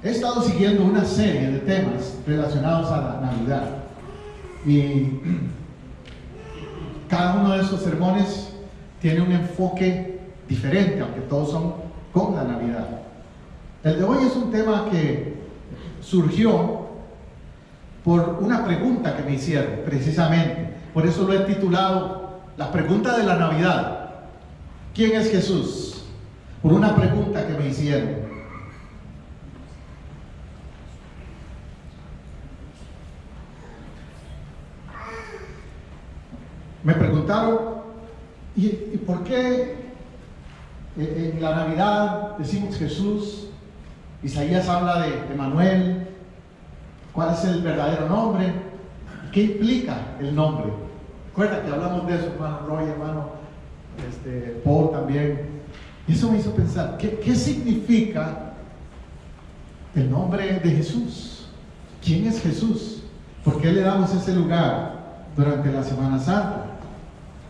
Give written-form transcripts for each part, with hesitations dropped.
He estado siguiendo una serie de temas relacionados a la Navidad y cada uno de esos sermones tiene un enfoque diferente, aunque todos son con la Navidad. El de hoy es un tema que surgió por una pregunta que me hicieron, precisamente. Por eso lo he titulado La pregunta de la Navidad. ¿Quién es Jesús? Por una pregunta que me hicieron. Me preguntaron, ¿y por qué en la Navidad decimos Jesús? Isaías habla de Emanuel. ¿Cuál es el verdadero nombre? ¿Qué implica el nombre? Recuerda que hablamos de eso, hermano Roy, hermano Paul también. Y eso me hizo pensar, ¿qué significa el nombre de Jesús? ¿Quién es Jesús? ¿Por qué le damos ese lugar durante la Semana Santa?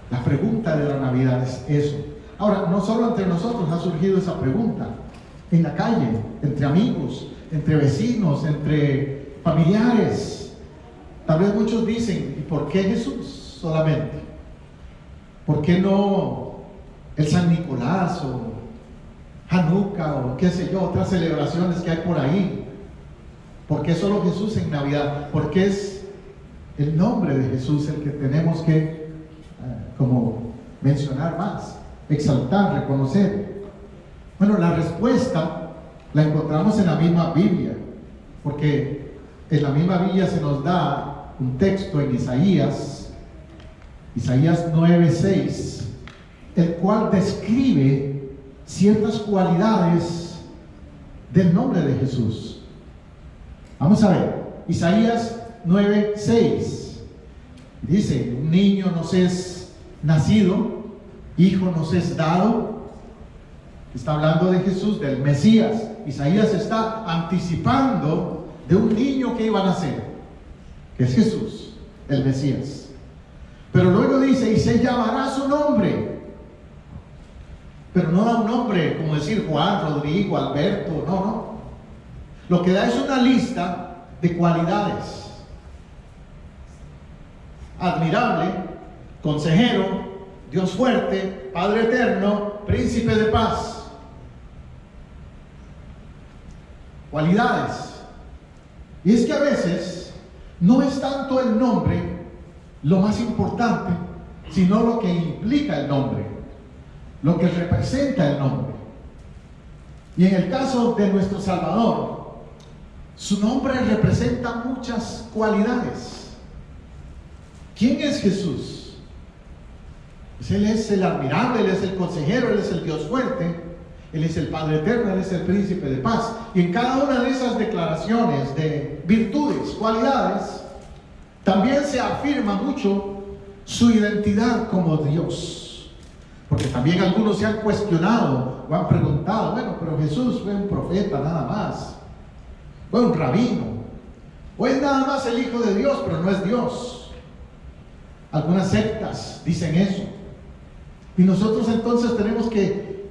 La pregunta de la Navidad es eso. Ahora, no solo entre nosotros ha surgido esa pregunta. En la calle, entre amigos, entre vecinos, entre familiares. Tal vez muchos dicen, ¿y por qué Jesús solamente? ¿Por qué no el San Nicolás o Hanukkah o qué sé yo, otras celebraciones que hay por ahí? ¿Por qué solo Jesús en Navidad? ¿Por qué es el nombre de Jesús el que tenemos que como mencionar más, exaltar, reconocer? Bueno, la respuesta la encontramos en la misma Biblia, porque en la misma Biblia se nos da un texto en Isaías 9:6, el cual describe ciertas cualidades del nombre de Jesús. Vamos a ver, Isaías 9:6 dice: un niño nos es nacido, hijo nos es dado. Está hablando de Jesús, del Mesías. Isaías está anticipando de un niño que iba a nacer, que es Jesús, el Mesías. Pero luego dice, y se llamará su nombre. Pero no da un nombre como decir Juan, Rodrigo, Alberto, no. Lo que da es una lista de cualidades: admirable, consejero, Dios fuerte, Padre eterno, príncipe de paz. Cualidades. Y es que a veces no es tanto el nombre lo más importante, sino lo que implica el nombre, lo que representa el nombre. Y en el caso de nuestro Salvador, su nombre representa muchas cualidades. ¿Quién es Jesús? Pues Él es el admirable, Él es el consejero, Él es el Dios fuerte, Él es el Padre eterno, Él es el príncipe de paz. Y en cada una de esas declaraciones de virtudes, cualidades, también se afirma mucho su identidad como Dios. Porque también algunos se han cuestionado o han preguntado, bueno, pero Jesús fue un profeta nada más, fue un rabino, o es nada más el Hijo de Dios, pero no es Dios. Algunas sectas dicen eso. Y nosotros entonces tenemos que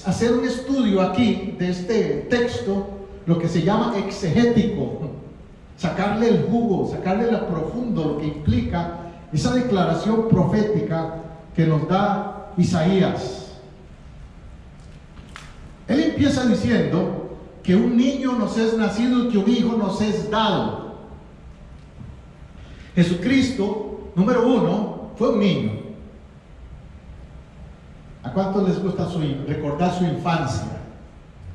hacer un estudio aquí de este texto, lo que se llama exegético, sacarle el jugo, sacarle lo profundo, lo que implica esa declaración profética que nos da Isaías. Él empieza diciendo que un niño nos es nacido y que un hijo nos es dado. Jesucristo, número uno, fue un niño. ¿A cuántos les gusta recordar su infancia?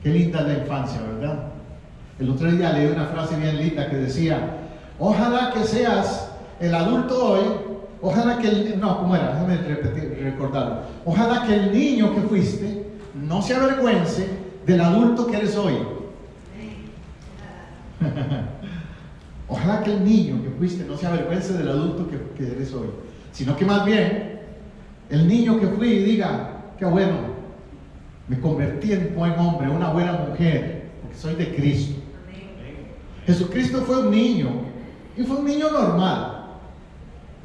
Qué linda es la infancia, ¿verdad? El otro día leí una frase bien linda que decía: ojalá que seas el adulto hoy, ojalá que ¿cómo era? Déjame recordarlo. Ojalá que el niño que fuiste no se avergüence del adulto que eres hoy. Ojalá que el niño que fuiste no se avergüence del adulto que eres hoy, sino que más bien el niño que fui diga: qué bueno, me convertí en buen hombre, una buena mujer, porque soy de Cristo. Jesucristo fue un niño, y fue un niño normal.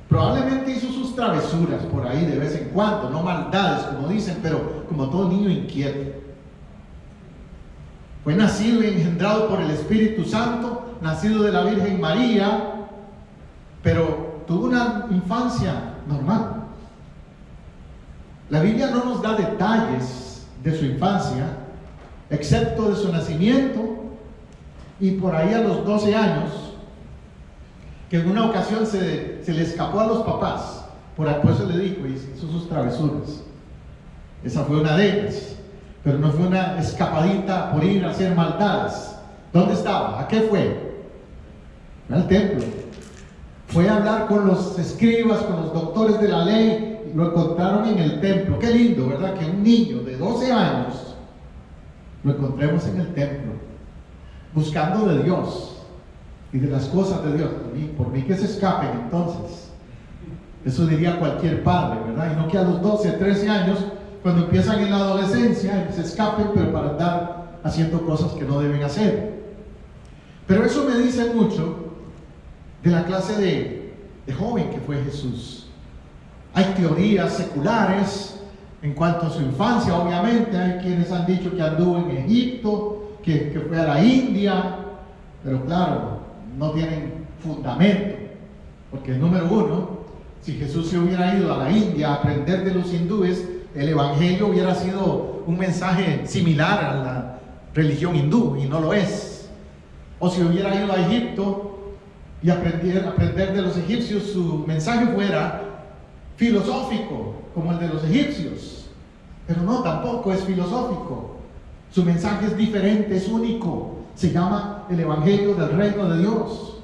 Probablemente hizo sus travesuras por ahí de vez en cuando, no maldades como dicen, pero como todo niño inquieto. Fue nacido y engendrado por el Espíritu Santo, nacido de la Virgen María, pero tuvo una infancia normal. La Biblia no nos da detalles de su infancia, excepto de su nacimiento y por ahí a los 12 años, que en una ocasión se le escapó a los papás, por eso le dijo, y hizo sus travesuras. Esa fue una de ellas, pero no fue una escapadita por ir a hacer maldades. ¿Dónde estaba? ¿A qué fue? Al templo. Fue a hablar con los escribas, con los doctores de la ley, y lo encontraron en el templo. Qué lindo, ¿verdad? Que un niño de 12 años lo encontremos en el templo, buscando de Dios y de las cosas de Dios. Por mí que se escapen entonces. Eso diría cualquier padre, ¿verdad? Y no que a los 12, 13 años, cuando empiezan en la adolescencia, se escapen, pero para andar haciendo cosas que no deben hacer. Pero eso me dice mucho de la clase de joven que fue Jesús. Hay teorías seculares en cuanto a su infancia, obviamente. Hay quienes han dicho que anduvo en Egipto, que fue a la India, pero claro, no tienen fundamento, porque número uno, si Jesús se hubiera ido a la India a aprender de los hindúes, el evangelio hubiera sido un mensaje similar a la religión hindú, y no lo es. O si hubiera ido a Egipto y aprender de los egipcios, su mensaje fuera filosófico, como el de los egipcios. Pero no, tampoco es filosófico. Su mensaje es diferente, es único. Se llama el evangelio del reino de Dios.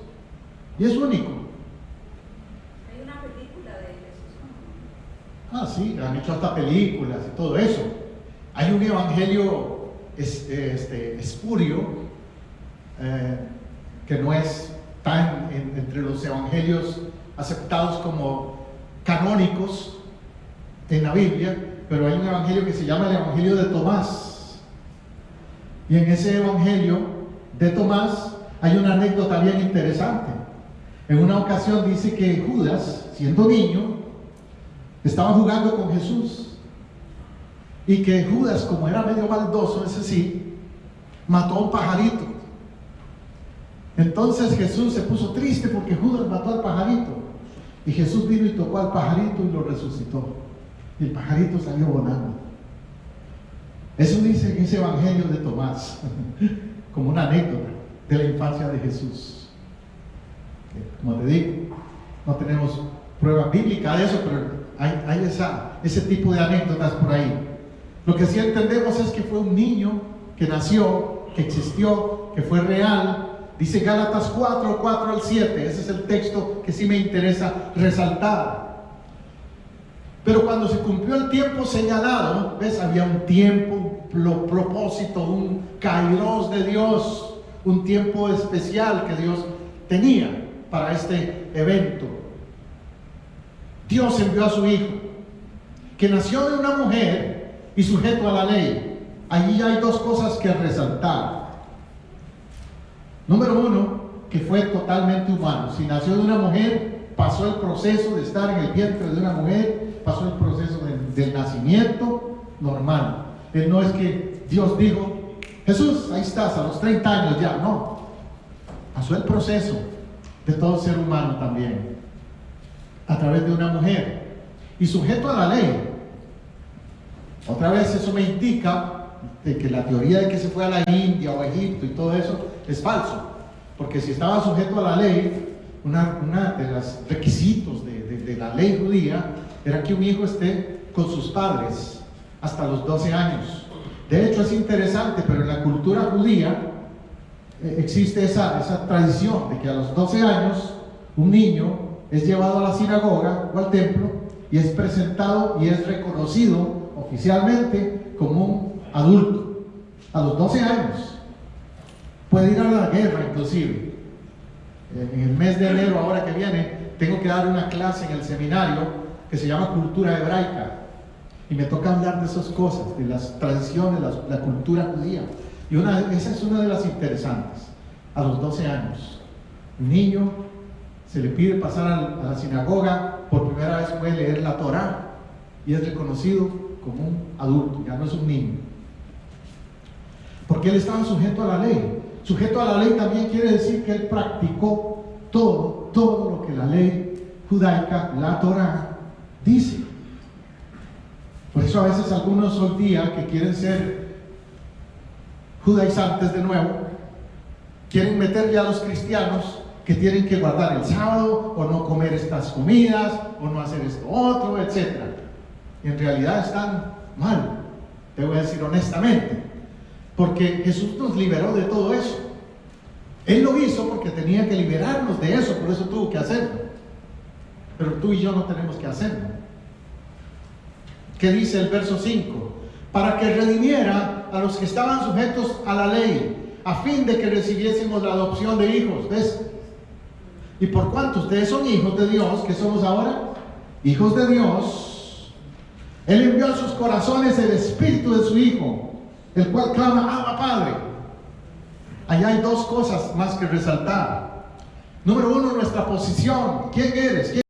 Y es único. Hay una película de Jesús. Ah, sí, han hecho hasta películas y todo eso. Hay un evangelio espurio, que no es tan entre los evangelios aceptados como canónicos en la Biblia, pero hay un evangelio que se llama el evangelio de Tomás. Y en ese evangelio de Tomás hay una anécdota bien interesante. En una ocasión dice que Judas, siendo niño, estaba jugando con Jesús, y que Judas, como era medio maldoso, ese sí, mató a un pajarito. Entonces Jesús se puso triste porque Judas mató al pajarito, y Jesús vino y tocó al pajarito y lo resucitó, y el pajarito salió volando. Eso dice en ese evangelio de Tomás como una anécdota de la infancia de Jesús. Como te digo, no tenemos prueba bíblica de eso, pero hay ese tipo de anécdotas por ahí. Lo que sí entendemos es que fue un niño que nació, que existió, que fue real. Dice Gálatas 4, 4 al 7, ese es el texto que sí me interesa resaltar. Pero cuando se cumplió el tiempo señalado, ¿ves? Había un tiempo, un propósito, un kairos de Dios, un tiempo especial que Dios tenía para este evento. Dios envió a su Hijo, que nació de una mujer y sujeto a la ley. Allí hay dos cosas que resaltar. Número uno, que fue totalmente humano. Si nació de una mujer, pasó el proceso de estar en el vientre de una mujer, pasó el proceso del nacimiento normal. Él no es que Dios dijo, Jesús, ahí estás, a los 30 años ya, no. Pasó el proceso de todo ser humano también, a través de una mujer, y sujeto a la ley. Otra vez eso me indica de que la teoría de que se fue a la India o a Egipto y todo eso es falso, porque si estaba sujeto a la ley, una de los requisitos de la ley judía era que un hijo esté con sus padres hasta los 12 años. De hecho es interesante, pero en la cultura judía existe esa tradición de que a los 12 años un niño es llevado a la sinagoga o al templo y es presentado y es reconocido oficialmente como un adulto a los 12 años. Puede ir a la guerra inclusive. En el mes de enero, ahora que viene, tengo que dar una clase en el seminario que se llama Cultura Hebraica, y me toca hablar de esas cosas, de las tradiciones, la cultura judía, y esa es una de las interesantes. A los 12 años un niño se le pide pasar a la sinagoga, por primera vez puede leer la Torá y es reconocido como un adulto, ya no es un niño. Porque él estaba sujeto a la ley. Sujeto a la ley también quiere decir que él practicó todo lo que la ley judaica, la Torá, dice. Por eso a veces algunos hoy día que quieren ser judaizantes de nuevo, quieren meterle a los cristianos que tienen que guardar el sábado, o no comer estas comidas, o no hacer esto otro, etc. Y en realidad están mal, te voy a decir honestamente, porque Jesús nos liberó de todo eso. Él lo hizo porque tenía que liberarnos de eso, por eso tuvo que hacerlo. Pero tú y yo no tenemos que hacerlo. ¿Qué dice el verso 5? Para que redimiera a los que estaban sujetos a la ley, a fin de que recibiésemos la adopción de hijos. ¿Ves? Y por cuanto ustedes son hijos de Dios, ¿qué somos ahora? Hijos de Dios. Él envió a sus corazones el espíritu de su Hijo, el cual clama, Abba, Padre. Allá hay dos cosas más que resaltar. Número uno, nuestra posición. ¿Quién eres?